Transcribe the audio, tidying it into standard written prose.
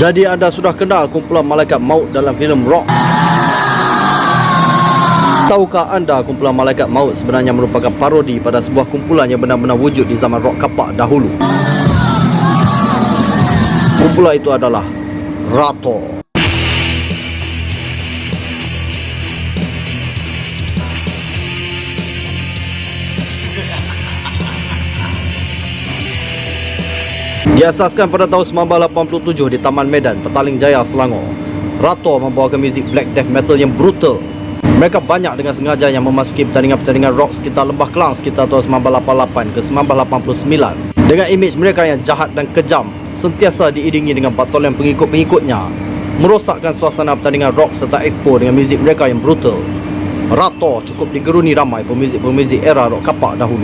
Jadi anda sudah kenal kumpulan Malaikat Maut dalam filem Rock? Tahukah anda kumpulan Malaikat Maut sebenarnya merupakan parodi pada sebuah kumpulan yang benar-benar wujud di zaman rock kapak dahulu? Kumpulan itu adalah Rator. Diasaskan pada tahun 1987 di Taman Medan, Petaling Jaya, Selangor. Rator membawakan muzik black death metal yang brutal. Mereka banyak dengan sengaja yang memasuki pertandingan-pertandingan rock sekitar Lembah Kelang sekitar tahun 1988 ke 1989. Dengan imej mereka yang jahat dan kejam, sentiasa diiringi dengan batalion pengikut-pengikutnya, merosakkan suasana pertandingan rock serta expo dengan muzik mereka yang brutal. Rator cukup digeruni ramai pemuzik-pemuzik era rock kapak dahulu.